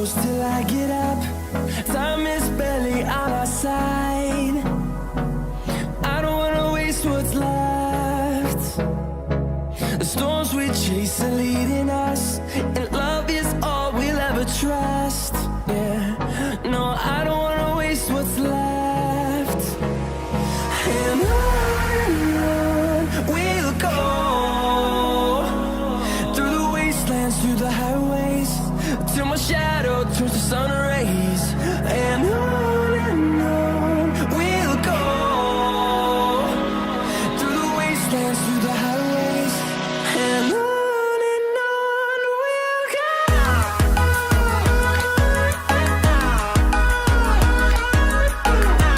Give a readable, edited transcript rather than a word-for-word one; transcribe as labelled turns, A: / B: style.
A: close till I get up. Time is barely on our side. I don't wanna waste what's left. The storms we chase are leading us, and love is all we'll ever trust. Yeah, no, I don't